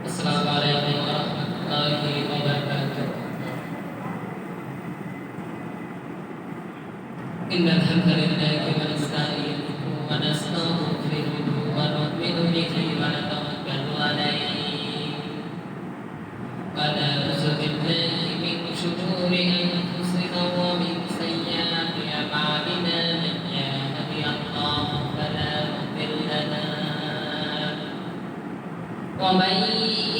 السلام عليكم ورحمة الله وبركاته. إن الحمد لله ونستعينه ونستغفره ونؤمن به ونتوكل عليه ونعوذ بالله من شرور أنفسنا ومن سيئات أعمالنا من يهده الله فلا مضل له ومن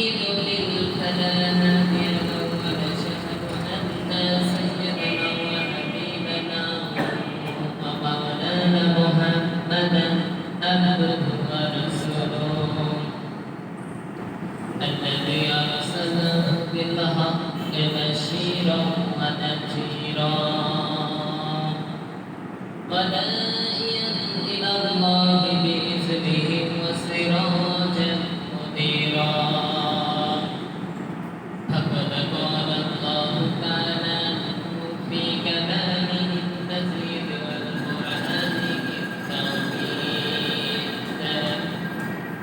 يضلل فلا هادي له ونشهد أن سيدنا وحبيبنا ومولانا محمدا عبده ورسوله الذي أرسله بالحق بشيرا ونذيرا وداعيا إلى الله بإذنه وسراجا منيرا فقد قال الله تعالى في كلامه اللذيذ والقرآنه التوحيد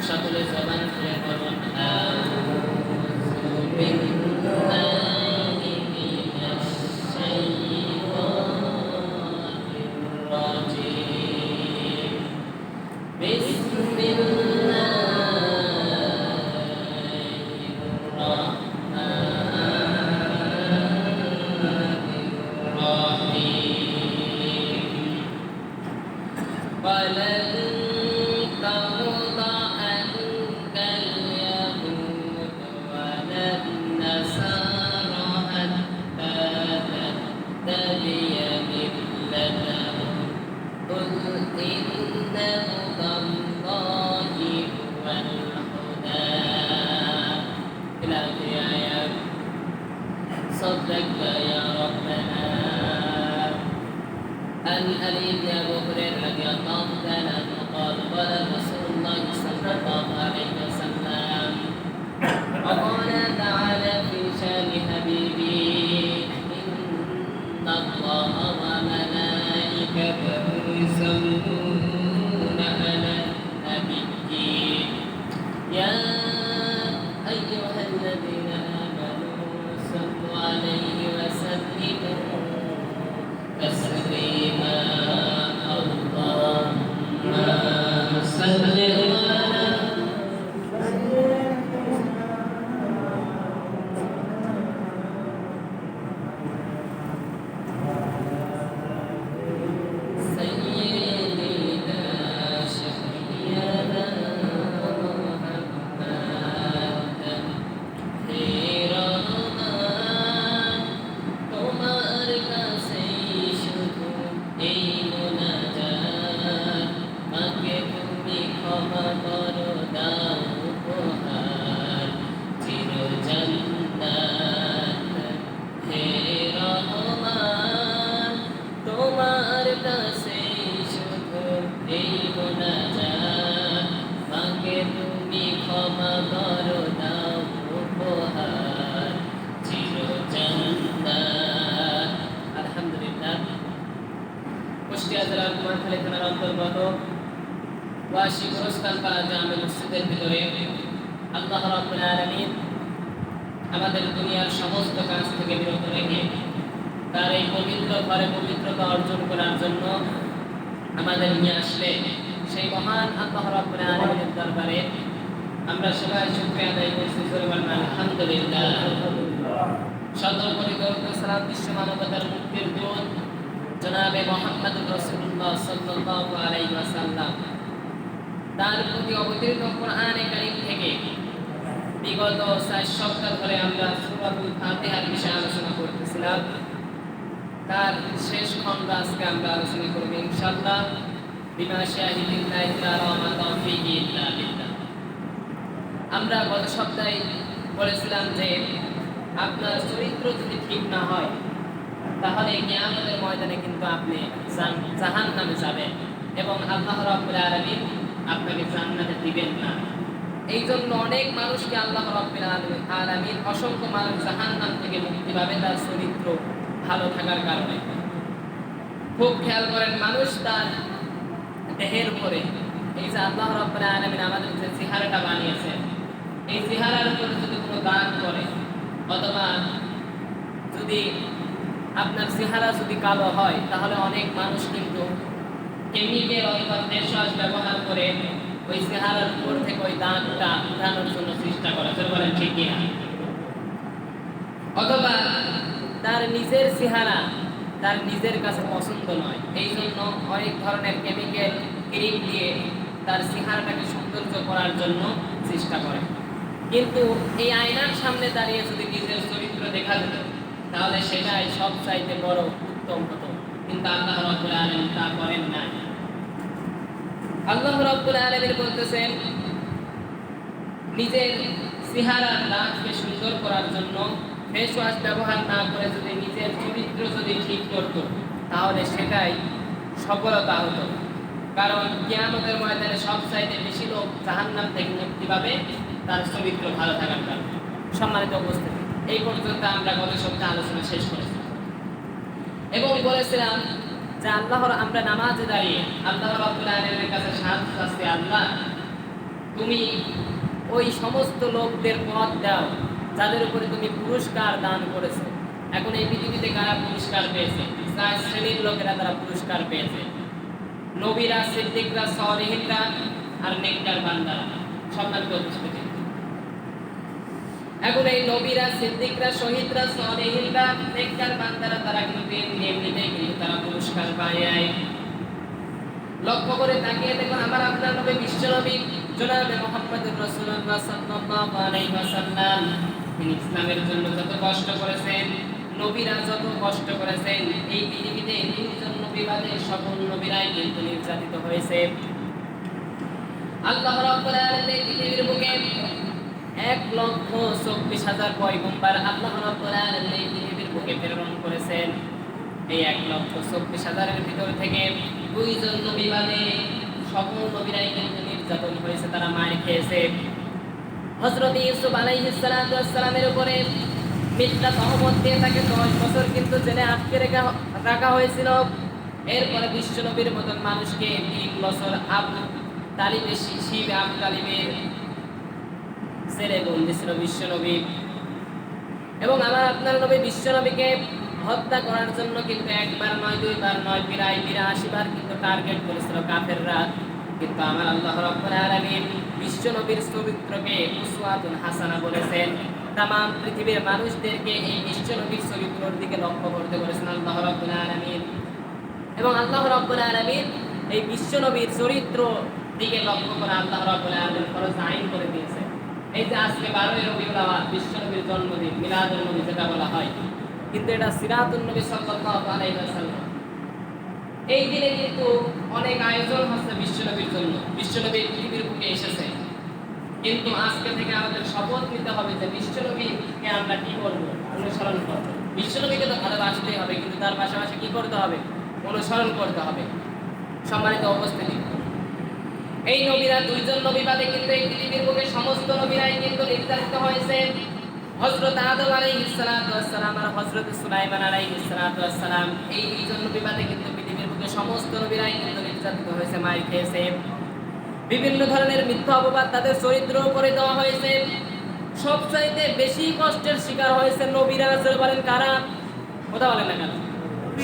সকলে জবান খুলে বলুন আউযু বিল্লাহি মিনাশ শাইতানির রাজীম বিসমিল্লাহির রাহমানির রাহিম ولن ترضى عنك اليهود ولا النصارى حتى تتبع ملتهم قل إن هدى الله هو الهدى إلى آخر آيات صدقت يا ربنا. عن علي بن ابي هريره رضي الله تعالى عنه قال قال رسول الله صلى الله عليه وسلم وقال تعالى في شان حبيبي ان الله وملائكته يصلون على النبي يا ايها الذين امنوا صلوا عليه وسلموا تسليما اللهم صل على سيدنا شفيعنا محمد خير তোমার কাছে শুধু এই মোনাজাত মাকে তুমি ক্ষমা করো দাও উপহার চির জান্নাত হে রহমান তোমার কাছে শুধু এই মোনাজাত মাকে তুমি ক্ষমা করো দাও উপহার চির জান্নাত। আলহামদুলিল্লাহ। কুষ্টিয়া জেলার কুমারখালী থানার অন্তর্গত ওয়াশি গোরস্তানপাড়া জামে মসজিদের ভিতরে আল্লাহ রাব্বুল আলামিন আমাদের দুনিয়ার সমস্ত কাজ থেকে বিরত রেখে তার এই পবিত্র ঘরে পবিত্রতা অর্জন করার জন্য আমাদের নিয়ে আসলে সেই মহান আল্লাহ রাব্বুল আলামিনের দরবারে আমরা সবাই শুকরিয়া আদায় করছি। আলহামদুলিল্লাহ। সর্বোপরি দরুদ সালাম বিশ্ব মানবতার মুক্তির দূত জনাবে মুহাম্মদুর রাসূলুল্লাহ সাল্লাল্লাহু আলাইহি ওয়াসাল্লাম তার প্রতি অবতীর্ণ কোরআনে কারীম থেকে বিগত 4 সপ্তাহ ধরে আমরা সূরাতুল ফাতিহার বিষয়ে আলোচনা করতেছিলাম। তার শেষ খণ্ড আজকে আমরা আলোচনা করব ইনশাআল্লাহ। বিমা শাহিদিল্লাহি তাআলা ওয়া তাওফীকি ইল্লা বিল্লাহ। আমরা গত সপ্তাহে বলেছিলাম যে আপনার চরিত্র যদি ঠিক না হয় তাহলে কিয়ামতের ময়দানে কিন্তু আপনি জাহান্নামে যাবেন এবং আল্লাহ রাব্বুল আলামিন আপনাকে জান্নাতে দিবেন না। এই জন্য অনেক মানুষকে আল্লাহ রাব্বুল আলামিন অসংখ্য মানুষ জাহান্নাম থেকে মুক্তি পাবে তার চরিত্র ভালো থাকার কারণে। খুব খেয়াল করেন মানুষ তার দেহের উপরে এই যে আল্লাহ রাব্বুল আলামিন আমাদের যে চেহারাটা বানিয়েছেন এই চেহারার উপরে যদি কোনো দান করে অথবা যদি আপনার চেহারা যদি কালো হয় তাহলে অনেক মানুষ কিন্তু কেমিক্যাল অথবা ফেস ওয়াশ ব্যবহার করে ওই চেহারার উপর থেকে ওই দাগটা উঠানোর জন্য চেষ্টা করে, বলেন ঠিক কিনা? অথবা তার নিজের চেহারা তার নিজের কাছে পছন্দ নয়, এই জন্য অনেক ধরনের কেমিক্যাল ক্রিম দিয়ে তার চেহারাটাকে সৌন্দর্য করার জন্য চেষ্টা করে। কিন্তু এই আয়নার সামনে দাঁড়িয়ে যদি নিজের চরিত্র দেখা যেত তাহলে সেটাই সবচাইতে বড় উত্তম হতো, কিন্তু আল্লাহ রাব্বুল আলামিন তা করেন না। আল্লাহ রাব্বুল আলামিন বলতেছেন নিজের চেহারার দাগকে সুন্দর করার জন্য ফেস ওয়াশ ব্যবহার না করে যদি নিজের চরিত্র যদি ঠিক করত তাহলে সেটাই সফলতা হতো। কারণ কিয়ামতের ময়দানে সবচাইতে বেশি লোক জাহান্নাম থেকে মুক্তি পাবে তার চরিত্র ভালো থাকার কারণে। সম্মানিত উপস্থিতি, এই পর্যন্ত আমরা গত সপ্তাহে আলোচনা শেষ করেছি এবং বলেছিলাম যে আমরা নামাজে দাঁড়িয়ে আল্লাহ রাব্বুল আলামিনের কাছে সাহায্য চাচ্ছি, আল্লাহ তুমি ওই সমস্ত লোকদের পথ দাও যাদের উপরে তুমি পুরস্কার দান করেছো। এখন এই পৃথিবীতে কারা পুরস্কার পেয়েছে? চার শ্রেণীর লোকেরা তারা পুরস্কার পেয়েছে, নবীরা, সিদ্দিকরা, সালেহিনরা আর নেককার বান্দারা। সম্মানিত উপস্থিতি, এখন এই নবীরা, সিদ্দিকরা, শহীদরা, সালেহিনরা, নেককার বান্দারা তারা কিন্তু এমনিতেই কিন্তু তারা পুরস্কার পায়। লক্ষ্য করে তাকিয়ে দেখুন আমার আপনার নবী বিশ্বনবী জনাবে মুহাম্মদুর রাসূলুল্লাহ সাল্লাল্লাহু আলাইহি ওয়াসাল্লাম তিনি ইসলামের জন্য যত কষ্ট করেছেন, নবীরা যত কষ্ট করেছেন, এই পৃথিবীতে দুইজন নবী বাদে সকল নবীরাই কিন্তু নির্যাতিত হয়েছে। আল্লাহ রাব্বুল আলামিন পৃথিবীর বুকে 1,24,000 পয়গম্বর আল্লাহ রাব্বুল আলামিন পৃথিবীর বুকে প্রেরণ করেছেন। এই 1,24,000-এর ভিতর থেকে দুইজন নবী বাদে সকল নবীরাই কিন্তু নির্যাতন হয়েছে, তারা মার খেয়েছে। হযরত ইউসুফ আলাইহিস সালাতু ওয়াস সালামের উপরে মিথ্যা তহমত দিয়ে তাকে 10 বছর কিন্তু জেলে আটকে রাখা হয়েছিল। এরপরে বিশ্ব নবীর মতন মানুষকে 3 বছর আবু তালিবের শিশির আবু তালিবের ছেলে বন্দী ছিল বিশ্ব নবী। এবং আমার আপনার নবী বিশ্ব নবীকে হত্যা করার জন্য কিন্তু একবার নয়, দুইবার নয়, প্রায় 82 বার কিন্তু টার্গেট করেছিল কাফেররা। কিন্তু আমার আল্লাহ রাব্বুল আলামিন বিশ্ব নবীর চরিত্রকে উসওয়াতুন হাসানা বলেছেন। তামাম পৃথিবীর মানুষদেরকে এই বিশ্ব নবীর চরিত্রের দিকে লক্ষ্য করতে বলেছেন আল্লাহ রাব্বুল আলামিন। এবং আল্লাহ রাব্বুল আলামিন এই বিশ্ব নবীর চরিত্র দিকে লক্ষ্য করে আল্লাহ রাব্বুল আলামিন ফরজ আইন করে দিয়েছেন। এই যে আজকে 12ই রবিউল আউয়াল বিশ্ব নবীর জন্মদিন, মিলাদুন নবী যেটা বলা হয়, কিন্তু এটা সিরাতুন নবী সাল্লাল্লাহু আলাইহি ওয়াসাল্লাম। এই দিনে কিন্তু অনেক আয়োজন হচ্ছে বিশ্বনবীর জন্য। বিশ্বনবী পৃথিবীর বুকে এসেছে, কিন্তু আজকে থেকে আমাদের শপথ নিতে হবে যে বিশ্বনবীকে আমরা কি করব? অনুসরণ করব। বিশ্বনবীকে তো ভালোবাসতেই হবে, কিন্তু তার পাশাপাশি কি করতে হবে? অনুসরণ করতে হবে। সম্মানিত উপস্থিতি, এই নবীরা দুইজন নবী বাদে কিন্তু এই পৃথিবীর বুকে সমস্ত নবীরাই কিন্তু নির্যাতিত হয়েছে। হযরত আদম আলাইহিস সালাতু ওয়াস সালাম আর হযরত সুলাইমান আলাইহিস সালাতু ওয়াস সালাম এই দুইজন নবী বাদে কিন্তু পৃথিবীর বুকে সমস্ত নবীরাই কিন্তু নির্যাতিত হয়েছে, মার খেয়েছে। বিভিন্ন ধরনের মিথ্যা অপবাদ তাদের চরিত্রের উপরে দেওয়া হয়েছে। সবচাইতে বেশি কষ্টের শিকার হয়েছে নবীরা। বলেন কারা? কথা বলেন না কেন?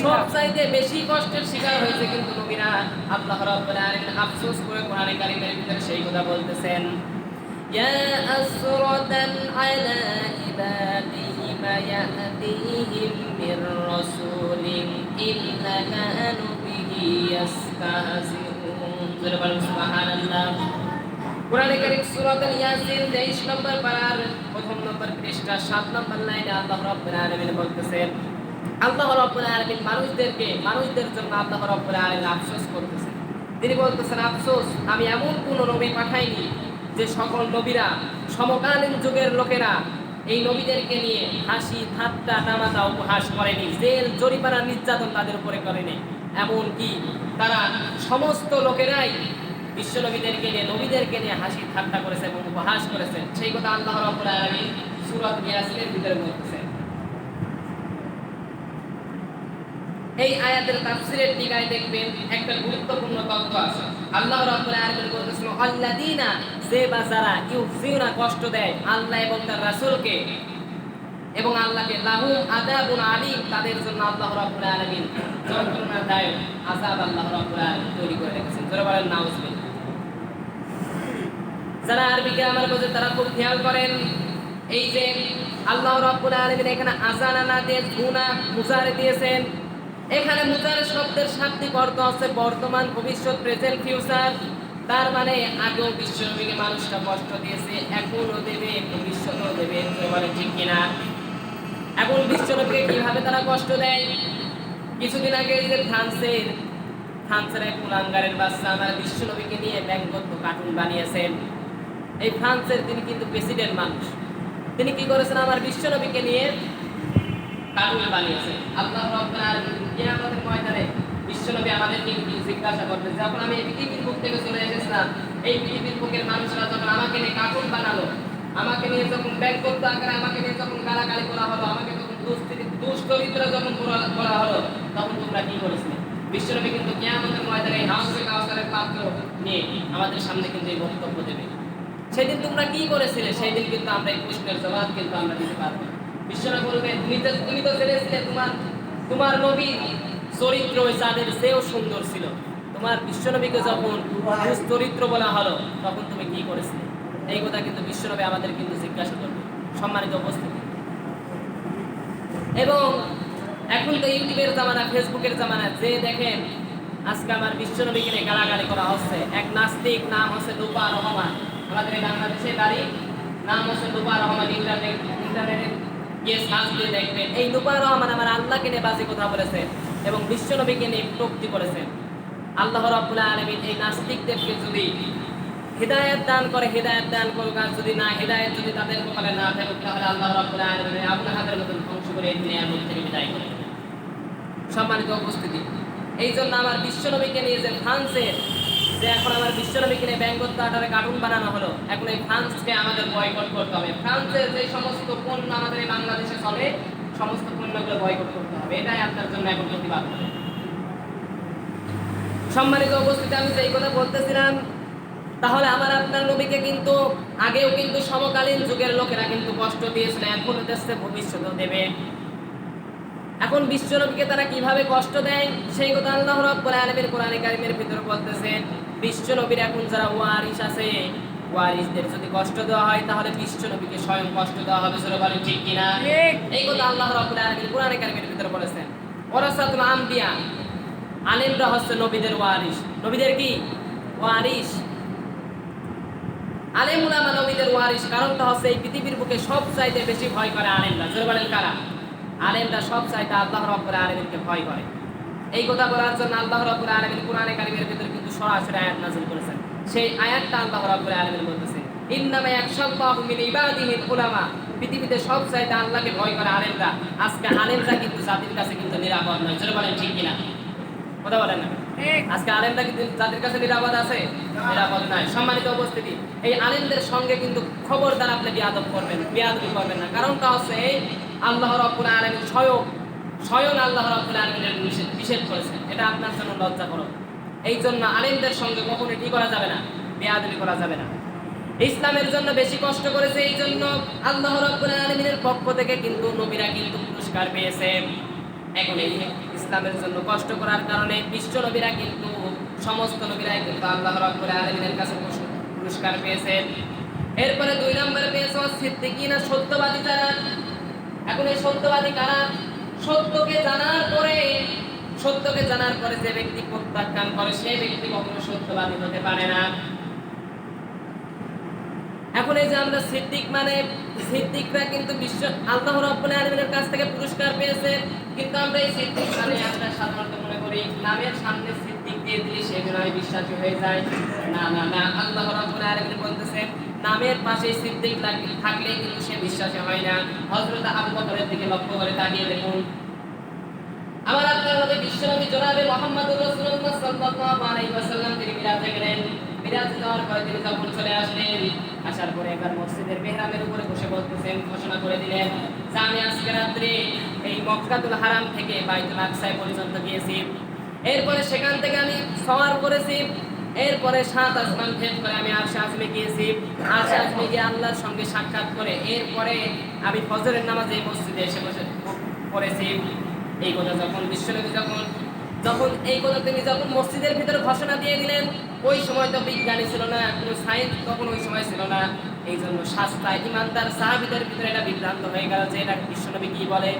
সবচাইতে বেশি কষ্টের শিকার হয়েছে কিন্তু নবীরা। আল্লাহ রাব্বুল আলামিন আফসোস করে কোরআনে কারীমের ভিতরে সেই কথা বলতেছেন, ইয়া আসরাতান আলা ইবাদিহি মা ইয়াতিহিম মির রাসূলিন ইল্লা কানু বিহি ইস্তাহজিউন। সুবহানাল্লাহ। কোরআনে কারীম সূরা ইয়াসিন 23 নম্বর পারার 1ম নম্বর পৃষ্ঠা 7 নম্বর লাইনে আল্লাহ রাব্বুল আলামিন বলতেছেন, আল্লাহ রাব্বুল আলামিন মানুষদের জন্য আল্লাহ রাব্বুল আলামিন আফসোস করতেছেন। তিনি বলতেছেন, আফসোস, আমি এমন কোন নবী পাঠাইনি যে সকল নবীরা সমকালীন যুগের লোকেরা এই নবীদেরকে নিয়ে হাসি ঠাট্টা তামাশা উপহাস করেনি, জেল জরিমানা নির্যাতন তাদের উপরে করেনি। এমন কি তারা সমস্ত লোকেরাই বিশ্ব নবীদেরকে নিয়ে হাসি ঠাট্টা করেছে এবং উপহাস করেছে। সেই কথা আল্লাহ রাব্বুল আলামিন সূরা ইয়াসিনের ভিতরে বলতেছেন। এই আয়াতের তাফসীরের দিকে দেখবেন একটা গুরুত্বপূর্ণ তথ্য আছে। আল্লাহ রাব্বুল আলামিন বলতেছেন, আল্লাযীনা যে বা যারা ইউজিউনা কষ্ট দেয় আল্লাহ এবং তার রাসূলকে এবং আল্লাহকে লাহুম আযাবুন আলীম, তাদের জন্য আল্লাহ রাব্বুল আলামিন যন্ত্রণাদায়ক আযাব আল্লাহ রাব্বুল আলামিন তৈরি করে রেখেছেন। জোরে বলেন নাউজুবিল্লাহ। যারা আরবি গ্রামার বোঝে তারা খুব খেয়াল করেন, এই যে আল্লাহ রাব্বুল আলামিন এখানে আযানা না দিয়ে গুনা মুজারে দিয়েছেন। এখানে মুজারে শব্দের শাব্দিক অর্থ আছে বর্তমান, ভবিষ্যৎ, প্রেজেন্ট, ফিউচার। তার মানে আগেও বিশ্বনবীকে মানুষটা কষ্ট দিয়েছে, এখনও দেবে, ভবিষ্যতেও দেবে। বলে ঠিক কিনা? এখন বিশ্বনবীকে কিভাবে তারা কষ্ট দেয়? কিছুদিন আগে যে ফ্রান্সের এক কুলাঙ্গারের বাচ্চা আমার বিশ্বনবীকে নিয়ে ব্যঙ্গত্ব কার্টুন বানিয়েছেন। এই ফ্রান্সের তিনি কিন্তু প্রেসিডেন্ট মানুষ, তিনি কি করেছেন? আমার বিশ্বনবীকে নিয়ে কার্টুন বানিয়েছেন। আল্লাহ রাব্বুল আলামিন কিয়ামতের ময়দানে বিশ্বনবী আমাদেরকে জিজ্ঞাসা করবেন, যখন আমি এই পৃথিবীর বুক থেকে চলে এসেছিলাম, এই পৃথিবীর বুকের মানুষরা যখন আমাকে নিয়ে কার্টুন বানালো, আমাকে নিয়ে যখন ব্যঙ্গত্ব আকারে আমাকে নিয়ে যখন গালাগালি করা হলো, আমাকে যখন দুশ্চরিত্র যখন করা হলো, তখন তোমরা কি করেছিলে? বিশ্বনবী কিন্তু কিয়ামতের ময়দানে হাউজে কাউসারের পাত্র নিয়ে আমাদের সামনে কিন্তু এই বক্তব্য দেবে, সেদিন তোমরা কি করেছিলে? সেই দিন কিন্তু আমরা এই প্রশ্নের জবাব কিন্তু আমরা দিতে পারবো। বিশ্বনবী বলবে, তুমি তো জেনেছিলে তোমার নবী চরিত্র ওই চাঁদের চেয়েও সুন্দর ছিল। তোমার বিশ্বনবীকে যখন দুশ্চরিত্র বলা হলো, তখন তুমি কি করেছিলে? এই কথা কিন্তু বিশ্বনবী আমাদের কিন্তু জিজ্ঞাসা করবে। সম্মানিত উপস্থিতি, এবং এখন তো ইউটিউবের জামানা, ফেসবুকের জামানা, যে দেখেন আজকে আমার বিশ্বনবীকে নিয়ে গালাগালি করা হচ্ছে। এক নাস্তিক, নাম হচ্ছে লুপা রহমান, আমাদের এই বাংলাদেশে বাড়ি, নাম হচ্ছে লুপা রহমান। ইন্টারনেটে গিয়ে সার্চ দিয়ে দেখবেন, এই লুপা রহমান আমার আল্লাহকে নিয়ে বাজে কথা বলেছে এবং বিশ্বনবীকে নিয়ে কটূক্তি করেছেন। আল্লাহ রাব্বুল আলামিন এই নাস্তিকদেরকে যদি হিদায়াত দান করে, হিদায়াত দান করুক, আর যদি না হিদায়াত যদি তাদের কপালে না থাকে, তাহলে আল্লাহ রাব্বুল আলামিন আবুল হাদের মতন ধ্বংস করে এই দুনিয়ার মধ্যে বিদায় করে দেবেন। সম্মানিত উপস্থিতি, এই জন্য আমার বিশ্বনবীকে নিয়ে যে ফ্রান্সের যে এখন আমার বিশ্বনবীকে নিয়ে ব্যঙ্গত্ব আকারে কার্টুন বানানো হলো, এখন এই ফ্রান্সকে আমাদের বয়কট করতে হবে। ফ্রান্সের যে সমস্ত পণ্য আমাদের এই বাংলাদেশে চলে, সমস্ত পণ্যগুলো বয়কট করতে হবে। এটাই আপনার জন্য এখন প্রতিবাদ। সম্মানিত উপস্থিতি, আমি যে এই কথা বলতেছিলাম, তাহলে আমার আপনার নবীকে কিন্তু আগেও কিন্তু সমকালীন যুগের লোকেরা কিন্তু কষ্ট দিয়েছিল, এখনো দিচ্ছে, ভবিষ্যতেও দেবে। এখন বিশ্বনবীকে তারা কিভাবে কষ্ট দেয় সেই কথা আল্লাহ রাব্বুল আলামিন কোরআনে কারীমের ভিতরে বলতেছেন। বিশ্বনবীর এখন যারা ওয়ারিস আছে, ওয়ারিসদের যদি কষ্ট দেওয়া হয়, তাহলে বিশ্বনবীকে স্বয়ং কষ্ট দেওয়া হবে। জোরে বলেন ঠিক কিনা? এই কথা আল্লাহ রাব্বুল আলামিন কোরআনে কারীমের ভিতরে বলেছেন। ওয়ারাসাতুল আম্বিয়া, আলেমরা হচ্ছে নবীদের ওয়ারিস। নবীদের কি ওয়ারিস? আলেম উলামা নবীদের ওয়ারিস। কারণটা হচ্ছে এই পৃথিবীর বুকে সব চাইতে বেশি ভয় করে আলেমরা। জোরে বলেন কারা? আলেমরা সব চাইতে আল্লাহ রাব্বুল আলামিনকে ভয় করে। এই কথা বলার জন্য আল্লাহ রাব্বুল আলামিন কোরআনে কারীমের ভিতরে কিন্তু সরাসরি আয়াত নাযিল করেছেন। সেই আয়াতটা আল্লাহ রাব্বুল আলামিন বলতেছেন, ইন্নামা ইয়াখশাল্লাহু মিন ইবাদিহিল উলামা। পৃথিবীতে সব চাইতে আল্লাহকে ভয় করে আলেমরা। আজকে আলেমরা কিন্তু জাতির কাছে কিন্তু নিরাপদ নয়। জোরে বলেন ঠিক কিনা? কথা বলেন না? আজকে আলেমরা কিন্তু জাতির কাছে নিরাপদ আছে? নিরাপদ নয়। সম্মানিত উপস্থিতি, এই আলেমদের সঙ্গে কিন্তু খবরদার আপনি বেয়াদবি করবেন না। কারণটা হচ্ছে এই আল্লাহ রাব্বুল আলামিন স্বয়ং আল্লাহ রাব্বুল আলামিন নিষেধ করেছেন। এটা আপনার জন্য লজ্জাজনক। এই জন্য আলেমদের সঙ্গে কখনো কি করা যাবে না? বেয়াদবি করা যাবে না। ইসলামের জন্য বেশি কষ্ট করেছে, এই জন্য আল্লাহ রাব্বুল আলামিনের পক্ষ থেকে কিন্তু নবীরা কিন্তু পুরস্কার পেয়েছে। এখন এই ইসলামের জন্য কষ্ট করার কারণে বিশ্ব নবীরা কিন্তু সমস্ত নবীরাই কিন্তু আল্লাহ রাব্বুল আলামিনের কাছে পুরস্কার পেয়েছেন। এরপরে 2 নম্বরে পেয়েছে সিদ্দিকিনা, সত্যবাদী যারা। এখন এই সত্যবাদী কারা? সত্যকে জানার পরে যে ব্যক্তি প্রত্যাখ্যান করে, সেই ব্যক্তি কখনো সত্যবাদী হতে পারে না। এখন এই যে আমরা সিদ্দিক, মানে সিদ্দিকরা কিন্তু বিশ্ব আল্লাহ রাব্বুল আলামিনের কাছ থেকে পুরস্কার পেয়েছে, কিন্তু আমরা এই সিদ্দিক মানে আমরা সাধারণত মনে করি নামের সামনে সিদ্দিক দিয়ে দিলে সেগুলো বিশ্বাসী হয়ে যায়। না না না, আল্লাহ রাব্বুল আলামিন বলতেছেন নামের পাশে সিদ্দিক থাকলে কিন্তু সে বিশ্বাসী হয় না। হযরত আবু বকরের দিকে লক্ষ্য করে তাকিয়ে দেখুন। আমার আপনার নবী বিশ্বনবী জনাবে মুহাম্মদুর রাসূলুল্লাহ সাল্লাল্লাহু আলাইহি ওয়াসাল্লাম তিনি মিরাজে গেলেন। মিরাজে যাওয়ার পরে তিনি যখন চলে আসলেন, আসার পরে একবার মসজিদের মেহরাবের উপরে বসে বলতেছেন, ঘোষণা করে দিলেন যে আমি আজকে রাত্রে এই মক্কাতুল হারাম থেকে বাইতুল আকসা পর্যন্ত গিয়েছি। এরপরে সেখান থেকে আমি সওয়ার করেছি। এরপরে 7 আসমান ভেদ করে আমি আরশে আজমে গিয়েছি। আরশে আজমে গিয়ে আল্লাহর সঙ্গে সাক্ষাৎ করে এরপরে আমি ফজরের নামাজে এই মসজিদে এসে বসে পড়েছি। এই কথা যখন বিশ্বনবী যখন এই কথা তিনি যখন মসজিদের ভিতরে ঘোষণা দিয়ে দিলেন, ওই সময় তো বিজ্ঞানী ছিল না, কোনো সায়েন্স তখন ওই সময় ছিল না। এই জন্য শাস্তা ইমানদার সাহাবীদের ভিতরে এটা বিভ্রান্ত হয়ে গেল যে এটা বিশ্বনবী কি বলে,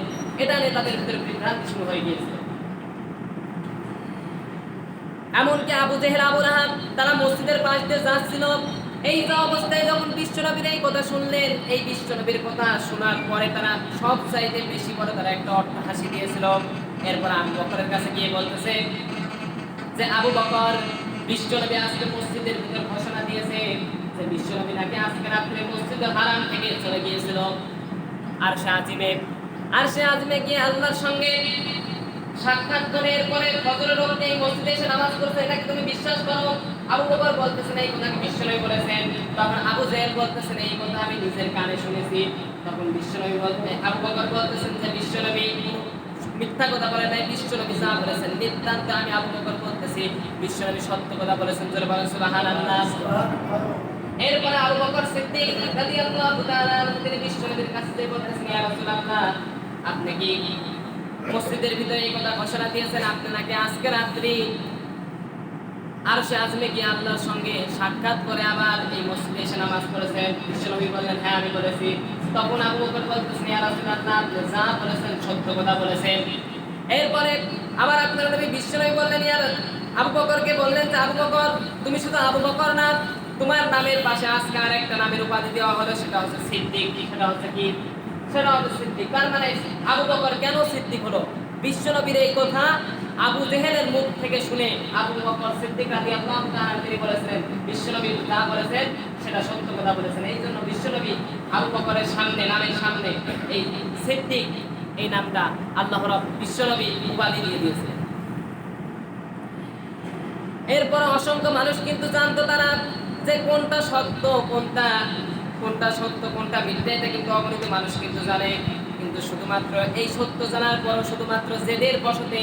এটা নিয়ে তাদের ভিতরে বিভ্রান্তি শুরু হয়ে গিয়েছিল। এমনকি আবু জেহেল, আবু লাহাব তারা মসজিদের পাশ দিয়ে যাচ্ছিল। এই যে অবস্থায় যখন বিশ্বনবীর এই কথা শুনলেন, এই বিশ্বনবীর কথা শোনার পরে তারা সব চাইতে বেশি করে তারা একটা অট্টহাসি দিয়েছিল। এরপর আবু বকরের কাছে গিয়ে বলতেছে যে আবু বকর, বিশ্বনবী আজকে মসজিদের ভিতর ঘোষণা দিয়েছে যে বিশ্বনবী নাকি আজকে রাত্রে মসজিদুল হারাম থেকে চলে গিয়েছিল আরশে আজমে গিয়ে আল্লাহর সঙ্গে সাক্ষাৎ করে এরপরে ফজরের ওয়াক্তে এই মসজিদে এসে নামাজ পড়ছে। এটা কি তুমি বিশ্বাস করো? আবু বকর বলতেছেন এই কথা কি বিশ্বনবী বলেছেন? তখন আবু জেহেল বলতেছেন এই কথা আমি নিজের কানে শুনেছি। তখন বিশ্বনবী আবু বকর বলতেছেন যে বিশ্বনবী মিথ্যা কথা বলে নাই, বিশ্বনবী যা বলেছেন নিতান্ত আমি আবু বকর বলতেছি বিশ্বনবী সত্য কথা বলেছেন। জোরে বলেন সুবহানাল্লাহ। এরপরে আবু বকর সিদ্দিক রাদিয়াল্লাহু তাআলা তিনি বিশ্বনবীর কাছে যেয়ে বলতেছেন ইয়া রাসূলুল্লাহ, আপনি কি মসজিদের ভিতরে এই কথা ঘোষণা দিয়েছেন আপনি নাকি আজকে রাত্রি আরশে আজমে গিয়ে আল্লাহর সঙ্গে সাক্ষাৎ করে আবার এই মসজিদে এসে নামাজ পড়েছেন? বিশ্বনবী বললেন হ্যাঁ আমি বলেছি। তখন আবু বকর বলতেছেন ইয়া রাসূলুল্লাহ, আপনি যা বলেছেন সত্য কথা বলেছেন। এরপরে আবার আপনার নবী বিশ্বনবী বললেন আবু বকরকে বললেন যে আবু বকর, তুমি শুধু আবু বকর না, তোমার নামের পাশে আজকে আরেকটা নামের উপাধি দেওয়া হলো, সেটা হচ্ছে সিদ্দিক। সেটা হচ্ছে কি? সেটা হচ্ছে সিদ্দিক। তার মানে আবু বকর কেন সিদ্দিক হলো? বিশ্বনবীর এই কথা আবু জেহেলের মুখ থেকে শুনে আবু বকর সিদ্দিক রাদিয়াল্লাহু তাআলা তিনি বলেছিলেন বিশ্বনবী যা বলেছেন সেটা সত্য কথা বলেছেন। এই জন্য বিশ্বনবী আবু বকরের সামনে নামের সামনে এই সিদ্দিক এই নামটা আল্লাহ রাব্বুল বিশ্বনবী উপাধি দিয়ে দিয়েছেন। এরপর অসংখ্য মানুষ কিন্তু জানতো তারা যে কোনটা সত্য কোনটা মিথ্যা, এটা কিন্তু অগণিত মানুষ কিন্তু জানে। কিন্তু শুধুমাত্র এই সত্য জানার পরও শুধুমাত্র জেদের বশতে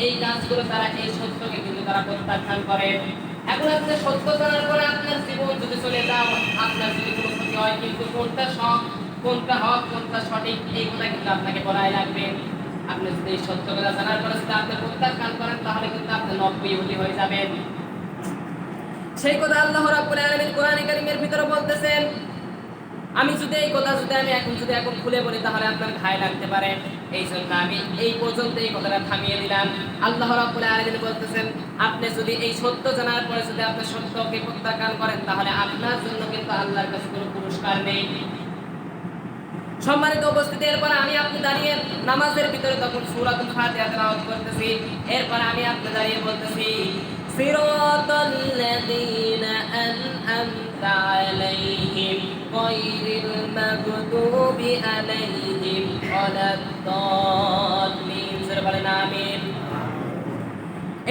এই কাজগুলো তারা এই সত্যকে কিন্তু তারা প্রত্যাখ্যান করে। এখন আপনি সত্য জানার পরে আপনার জীবন যদি চলে যাও, আপনার যদি কোনো ক্ষতি হয়, কিন্তু কোনটা হক কোনটা সঠিক এই কথা কিন্তু আপনাকে বলাই লাগবে। আপনি যদি এই সত্য কথা জানার পরে যদি আপনি প্রত্যাখ্যান করেন তাহলে কিন্তু আপনি 90 ইহুদি হয়ে যাবেন। সেই কথা আল্লাহ রাব্বুল আলামিন কোরআনে কারীমের ভিতরে বলতেছেন। আমি এখন খুলে বলি তাহলে আপনার ঘায়ে লাগতে পারে, এই জন্য আমি এই পর্যন্ত এই কথাটা থামিয়ে দিলাম। আল্লাহ রাব্বুল আলামিন বলতেছেন আপনি যদি এই সত্য জানার পরে যদি আপনি সত্যকে প্রত্যাখ্যান করেন তাহলে আপনার জন্য কিন্তু আল্লাহর কাছে কোনো পুরস্কার নেই। সম্মানিত উপস্থিতি, এরপর আমি আপনি দাঁড়িয়ে নামাজের ভিতরে তখন সূরাতুল ফাতিহা তেলাওয়াত করতেছি। এরপর আমি আপনি দাঁড়িয়ে বলতেছি সিরাতাল্লাযীনা আন'আমতা আলাইহিম গায়রিল মাগদুবি আলাইহিম ওয়ালাদ-দাল্লিন। জোরে বলেন আমিন।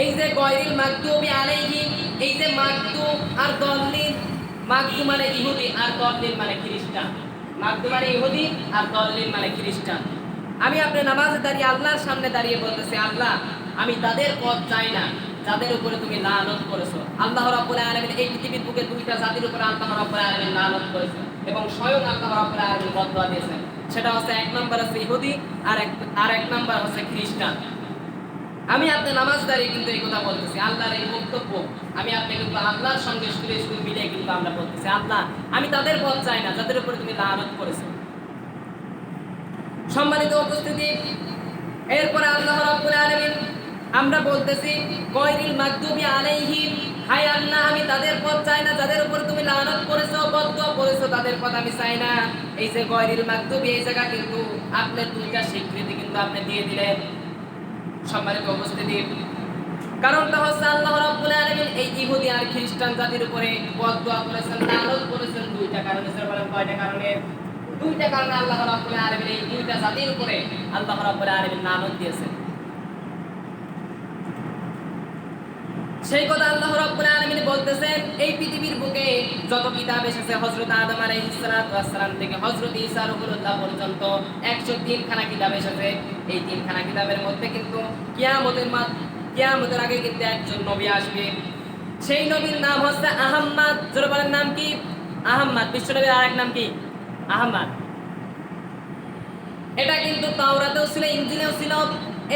এই যে গায়রিল মাগদুবি আলাইহিম, এই যে মাগদুব আর দাল্লিন, মাগদুব মানে ইহুদি আর দাল্লিন মানে খ্রিস্টান। মাগদুব মানে ইহুদি আর দাল্লিন মানে খ্রিস্টান। আমি আপনি নামাজে দাঁড়িয়ে আল্লাহর সামনে দাঁড়িয়ে বলতেছি আল্লাহ, আমি তাদের পথ চাই না যাদের উপরে তুমি লানত করেছো। আল্লাহ রাব্বুল আলামিন এই পৃথিবীর বুকে দুইটা জাতির উপরে আল্লাহ রাব্বুল আলামিন লানত করেছেন এবং স্বয়ং আল্লাহ রাব্বুল আলামিন বদদোয়া দিয়েছেন। সেটা হচ্ছে এক নাম্বার হচ্ছে ইহুদি আর এক নাম্বার হচ্ছে খ্রিস্টান। আমি আপনি নামাজ দাঁড়িয়ে কিন্তু এই কথা বলতেছি, আল্লাহর এই বক্তব্য আমি আপনি কিন্তু আল্লাহর সঙ্গে সুরে সুর মিলে কিন্তু আমরা বলতেছি আল্লাহ, আমি তাদের পথ চাই না যাদের উপরে তুমি লানত করেছো। সম্মানিত উপস্থিতি, এরপরে আল্লাহ রাব্বুল আলামিন আমরা বলতেছি গায়রিল মাগদুবি আলাইহিম, হায় আল্লাহ আমি তাদের পথ চাই না যাদের উপর তুমি লানত করেছো বদদোয়া করেছো, তাদের পথ আমি চাই না। এই যে গায়রিল মাগদুবি এই জায়গা কিন্তু আপনি দুইটা স্বীকৃতি কিন্তু আপনি দিয়ে দিলেন। সম্মানিত উপস্থিতি, কারণটা হচ্ছে আল্লাহ রাব্বুল আলামিন এই ইহুদি আর খ্রিস্টান জাতির উপরে বদদোয়া করেছেন, লানত করেছেন দুইটা কারণে। স্যার বলেন কয়টা কারণে? দুইটা কারণে আল্লাহ রাব্বুল আলামিন এই দুইটা জাতির উপরে আল্লাহ রাব্বুল আলামিন লানত দিয়েছেন। সেই কথা আল্লাহ রাব্বুল আলামিন বলতেছেন এই পৃথিবীর বুকে যত কিতাব এসেছে হযরত আদম আলাইহিস সালাতু ওয়াস সালাম থেকে হযরত ঈসা রুহুল্লাহ পর্যন্ত 103 খানা কিতাব এসেছে। এই 3 খানা কিতাবের মধ্যে কিন্তু কিয়ামতের আগে কিন্তু একজন নবী আসবে। সেই নবীর নাম হচ্ছে আহম্মদ। জোরে বলেন নাম কি? আহম্মদ। বিশ্বনবীর আরেক নাম কি? আহম্মদ। এটা কিন্তু তাওরাতেও ছিল, ইনজিলেও ছিল।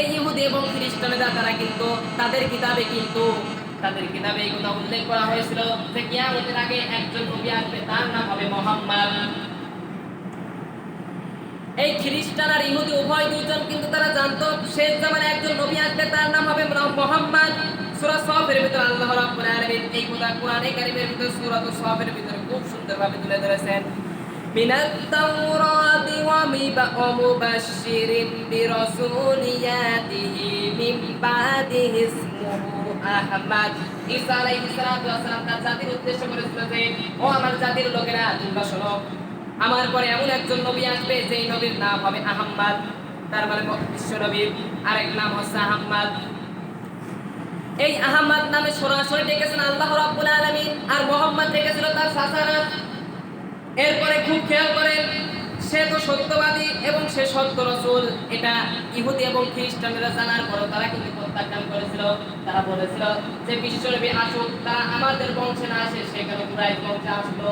এই ইহুদি এবং খ্রিস্টানেরা তারা কিন্তু তাদের কিতাবে এই কথা উল্লেখ করা হয়েছিল যে কিয়ামতের আগে একজন নবী আসবে, তার নাম হবে মুহাম্মদ। এই খ্রিস্টান আর ইহুদি উভয় দুইজন কিন্তু তারা জানতো শেষ জামানে একজন নবী আসবে, তার নাম হবে মুহাম্মদ। সূরা সফের ভিতরে আল্লাহ রাব্বুল আলামিন এই কথা কোরআনে কারীমের ভিতরে সূরা সফের ভিতরে খুব সুন্দরভাবে তুলে ধরেছেন। মিনাত তাওরাতি ওয়া মুবাশশিরিন বিরাসূলি ইয়াতিহি মিন বাদিহি ইসমুহু আহমদ। ঈসা আলাইহিস সালাতু ওয়াস সালাম তার জাতির উদ্দেশ্য করেছিল যে, ও আমার জাতির লোকেরা, তোমরা শোনো, আমার পরে এমন একজন নবী আসবে যেই নবীর নাম হবে আহম্মদ। তার মানে বিশ্ব নবীর আরেক নাম হচ্ছে আহম্মদ। এই আহম্মদ নামে সরাসরি ডেকেছেন আল্লাহ রাব্বুল আলামিন, আর মুহাম্মদ ডেকেছিল তার চাচা নাম। এরপরে খুব খেয়াল করেন, সে তো সত্যবাদী এবং সে সত্য রাসূল। এটা ইহুদি এবং খ্রিস্টানরা জানার পরেও তারা কিন্তু প্রত্যাখ্যান করেছিল। তারা বলেছিল যে বিশ্বনবী আসুক, তারা আমাদের বংশে না আসে, সে কেন কুরাইশ বংশে আসলো।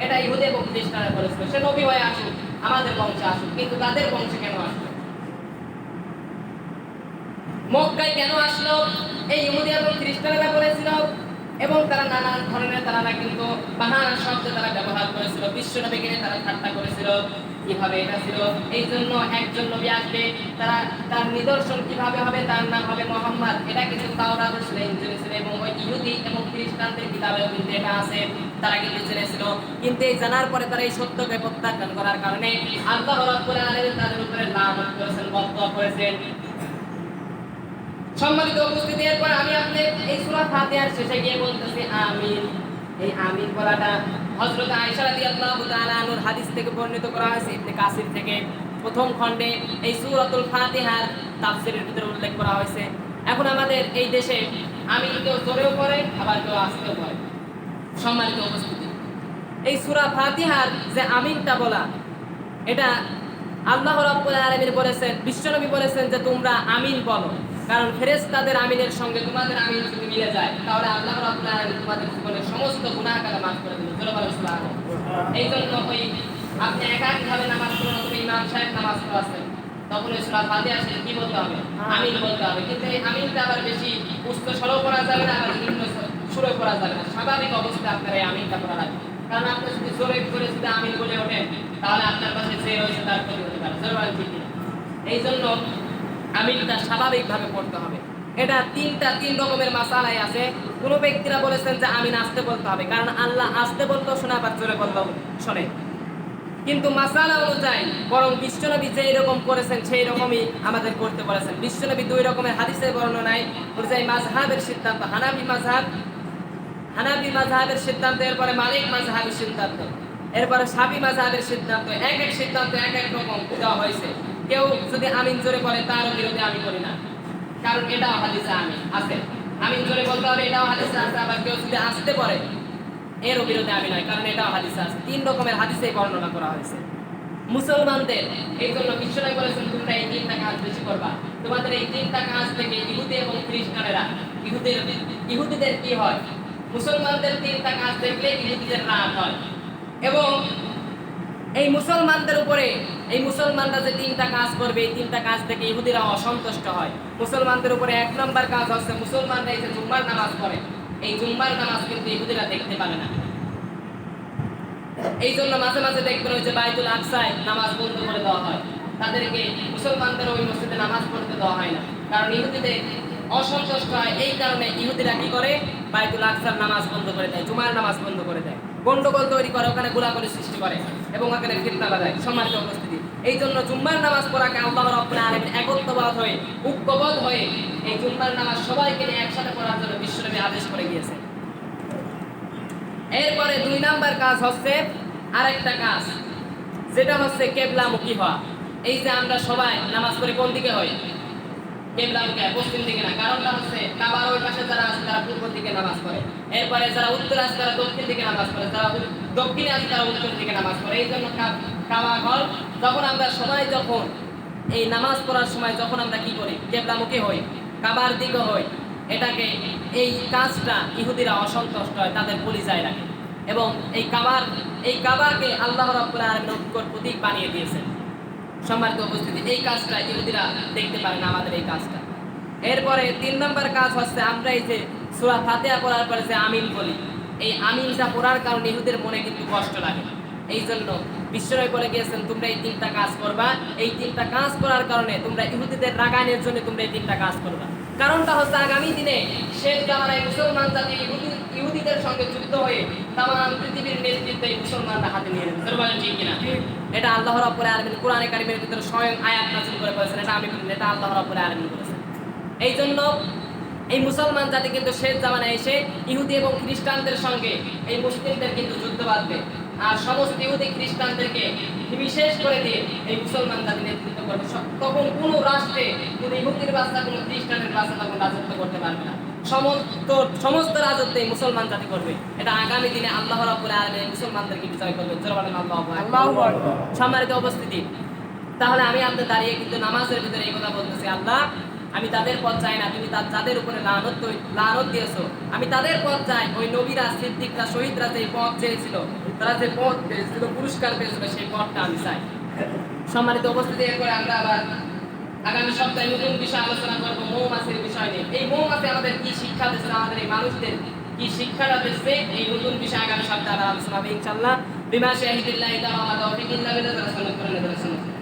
এটা ইহুদি এবং খ্রিস্টানরা বলেছিল সে নবী হয়ে আসুক, আমাদের বংশে আসুক। কিন্তু তাদের বংশে কেন আসলো? মক্কায় কেন আসলো? এই ইহুদি এবং খ্রিস্টানরা বলেছিল, এবং তারা নানান ধরনের তারা কিন্তু বাহানা শব্দ তারা ব্যবহার করেছিল। বিশ্বনবীকে নিয়ে তারা ঠাট্টা করেছিল। কিভাবে এটা ছিল? এই জন্য একজন নবী আসবে, তারা তার নিদর্শন কিভাবে হবে, তার নাম হবে মুহাম্মদ। এটা কিন্তু তাওরাতে ছিল, ইনজিলে ছিল, এবং ওই ইহুদি এবং খ্রিস্টানদের কিতাবেও কিন্তু এটা আছে। তারা কিন্তু জেনেছিল, কিন্তু এই জানার পরে তারা এই সত্যকে প্রত্যাখ্যান করার কারণে আল্লাহ রাব্বুল আলামিন তাদের উপরে লানত করেছেন, বদদোয়া করেছেন। সম্মানিত উপস্থিতি, এরপর আমি আপনাদের এই সূরা ফাতিহার শেষে গিয়ে বলতেছি আমিন। এই আমিন বলাটা হযরত আয়েশা রাদিয়াল্লাহু তাআলা আনহার হাদিস থেকে বর্ণিত করা হয়েছে ইবনে কাসির থেকে। প্রথম খণ্ডে এই সূরাতুল ফাতিহার তাফসীরের ভিতরে উল্লেখ করা হয়েছে। এখন আমাদের এই দেশে আমিন কেউ জোরেও পড়ে, আবার কেউ আস্তেও পড়ে। সম্মানিত উপস্থিতি, এই সূরা ফাতিহার যে আমিনটা বলা, এটা আল্লাহ রাব্বুল আলামিন বলেছেন, বিশ্বনবী বলেছেন যে তোমরা আমিন বলো, কারণ ফেরেশতাদের আমিনের সঙ্গে তোমাদের আমিন যদি মিলে যায় তাহলে আল্লাহ রাব্বুল আলামিন তোমাদের জীবনের সমস্ত গুনাহ কাটা maaf করে দিবেন। বলেন সুবহানাল্লাহ। এই জন্য ওই আপনি একাকীভাবে নামাজ পড়েন অথবা ইমাম সাহেব নামাজ পড়াচ্ছেন, তখন এই সূরা ফাতিহা শেষে কি বলতে হবে? আমিন বলতে হবে। কিন্তু এই আমিনটা আবার বেশি উচ্চ স্বরেও পড়া যাবে না, আবার নিম্ন সুরে পড়া যাবে না। স্বাভাবিক অবস্থায় আপনার এই আমিনটা পড়া লাগবে। কারণ আপনি যদি জোরে করে যদি আমিন বলে ওঠেন তাহলে আপনার কাছে যে রয়েছে তার ক্ষতি হতে পারে। জোরে বলেন ঠিক না? এই জন্য আমিনটা স্বাভাবিকভাবে পড়তে হবে। এটা তিন রকমের মাসালায় আছে। কোন ব্যক্তিরা বলেছেন যে আমিন আস্তে বলতে হবে, কারণ আল্লাহ আস্তে বলতেও শোনা, আবার জোরে বললেও শোনে। কিন্তু মাসালা অনুযায়ী বরং বিশ্বনবী যেই রকম করেছেন সেই রকমই আমাদের করতে বলেছেন। বিশ্বনবী দুই রকমের হাদিসের বর্ণনায় অনুযায়ী মাযহাবের সিদ্ধান্ত হানাফি মাযহাবের সিদ্ধান্ত, এরপরে মালিক মাযহাবের সিদ্ধান্ত, এরপরে শাফি মাযহাবের সিদ্ধান্ত। এক এক সিদ্ধান্ত এক এক রকম দেওয়া হয়েছে। কেউ যদি আমিন জোরে বলে তার বিরোধে আমি বলি না, কারণ এটাও হাদিসে আমিন আছে। আমিন জোরে বলতে হবে, এটাও হাদিসে আছে। আবার কেউ যদি আস্তে পড়ে এরও বিরোধে আমি নয়, কারণ এটাও হাদিসে আছে। তিন রকমের হাদিসে বর্ণনা করা হয়েছে মুসলমানদের। এই জন্য বিশ্বনবী বলেছেন তোমরা এই তিনটা কাজ বেশি করবা। তোমাদের এই তিনটা কাজ থেকে ইহুদি এবং খ্রিস্টানেরা, ইহুদিদের কি হয়? মুসলমানদের তিনটা কাজ দেখলে ইহুদিদের রাগ হয়, এবং এই মুসলমানদের উপরে এই মুসলমানরা যে তিনটা কাজ করবে এই তিনটা কাজ থেকে ইহুদিরা অসন্তুষ্ট হয়। মুসলমানদের উপরে এক নম্বর কাজ হচ্ছে মুসলমানরা এই যে জুম্মার নামাজ পড়ে, এই জুম্মার নামাজ কিন্তু ইহুদিরা দেখতে পারে না। এই জন্য মাঝে মাঝে দেখবেন ওই যে বাইতুল আকসায় নামাজ বন্ধ করে দেওয়া হয়, তাদেরকে মুসলমানদের ওই মসজিদে নামাজ পড়তে দেওয়া হয় না, কারণ ইহুদিদের অসন্তুষ্ট হয়। এই কারণে ইহুদিরা কি করে? বাইতুল আকসার নামাজ বন্ধ করে দেয়, জুমার নামাজ বন্ধ করে দেয়, গন্ডগোল তৈরি করে, ওখানে গোলাগুলি সৃষ্টি করে এবং ওখানে ফিতনা বাঁধায়। সম্মানিত উপস্থিতি, এই জন্য জুম্মার নামাজ পড়াকে আল্লাহ রাব্বুল আলামিন একত্ববাদ হয়ে, ঐক্যবদ্ধ হয়ে এই জুম্মার নামাজ সবাইকে নিয়ে একসাথে পড়ার জন্য বিশ্বনবী আদেশ করে গিয়েছে। এরপরে দুই নাম্বার কাজ হচ্ছে আরেকটা কাজ, যেটা হচ্ছে কিবলামুখী হওয়া। এই যে আমরা সবাই নামাজ পড়ি কোন দিকে হয়? কিবলামুখী, পশ্চিম দিকে না। কারণটা হচ্ছে কাবার ওই পাশে যারা আছে তারা পূর্ব দিকে নামাজ পড়ে, এরপরে যারা উত্তরে আছে তারা দক্ষিণ দিকে নামাজ পড়ে, যারা দক্ষিণে আছে তারা উত্তর দিকে নামাজ পড়ে। এই জন্য কাবা ঘর যখন আমরা সবাই যখন এই নামাজ পড়ার সময় যখন আমরা কি করি? কিবলামুখী হই, কাবার দিকে হই, এটাকে এই কাজটা ইহুদিরা অসন্তুষ্ট হয়, তাদের পরিচয় রাখে এবং এই কাবাকে আল্লাহ রাব্বুল আলামিন ঐক্যর প্রতীক বানিয়ে দিয়েছেন। সম্মানিত উপস্থিতি, এই কাজটা ইহুদিরা দেখতে পারে না, আমাদের এই কাজটা। এরপরে 3 নম্বর কাজ হচ্ছে আমরা এই যে সূরা ফাতিহা পড়ার পরে যে আমিন বলি, এই আমিনটা পড়ার কারণে ইহুদের মনে কিন্তু কষ্ট লাগে। এই জন্য বিশ্বনবী বলে গিয়েছেন তোমরা এই 3টা কাজ করবা, এই 3টা কাজ করার কারণে তোমরা ইহুদিদের রাগানোর জন্য তোমরা এই 3টা কাজ করবা। কারণটা হচ্ছে আগামী দিনে শেষ জামানায় মুসলমান জাতি ইহুদিদের সঙ্গে যুদ্ধ হয়ে তামাম পৃথিবীর নেতৃত্ব এই মুসলমানরা হাতে নিয়ে নেবে। বলেন ঠিক কিনা? এটা আল্লাহ রাব্বুল আলামিন কোরআনে কারীমের ভিতরে স্বয়ং আয়াত নাযিল করে বলেছেন, এটা আমি বলিনি, এটা আল্লাহ রাব্বুল আলামিন বলেছেন। এই জন্য এই মুসলমান জাতি কিন্তু শেষ জামানায় এসে ইহুদি এবং খ্রিস্টানদের সঙ্গে এই মুসলিমদের কিন্তু যুদ্ধ বাঁধবে, আর সমস্ত ইহুদি খ্রিস্টানদেরকে বিশেষ করে দিয়ে এই মুসলমান জাতি নেতৃত্ব করবে। তখন কোনো রাষ্ট্রে কোনো ইহুদির বাচ্চা কোনো খ্রিস্টানের বাচ্চা তখন রাজত্ব করতে পারবে না, সমস্ত রাজত্ব এই মুসলমান জাতি করবে। এটা আগামী দিনে আল্লাহ রাব্বুল আলামিন মুসলমানদেরকে বিজয় করবে। আল্লাহু আকবার। সম্মানিত উপস্থিতি, তাহলে আমি আপনাদের দাঁড়িয়ে কিন্তু নামাজের ভিতরে এই কথা বলতেছি, আল্লাহ আমি তাদের পথ চাই না, তুমি যাদের উপরে লানত দিয়েছো আমি তাদের পথ চাই। ওই নবীরা, সিদ্দিকরা, শহীদরা যে পথ চেয়েছিল, তারা যে পথ পেয়েছিল, পুরস্কার পেয়েছিল, সেই পথটা আমি চাই। সম্মানিত উপস্থিতি, এরপরে আমরা আবার আগামী সপ্তাহে নতুন বিষয় আলোচনা করবো, মৌমাছির বিষয় নিয়ে। এই মৌমাছি আমাদের কি শিক্ষা দিচ্ছে, আমাদের এই মানুষদের কি শিক্ষাটা দিচ্ছে, এই নতুন বিষয় আগামী সপ্তাহে আলোচনা হবে ইনশাআল্লাহ। বিমা শাহিদিল্লাহি তাআলা ওয়া তাওফিকিল্লাহি বিল্লাহি।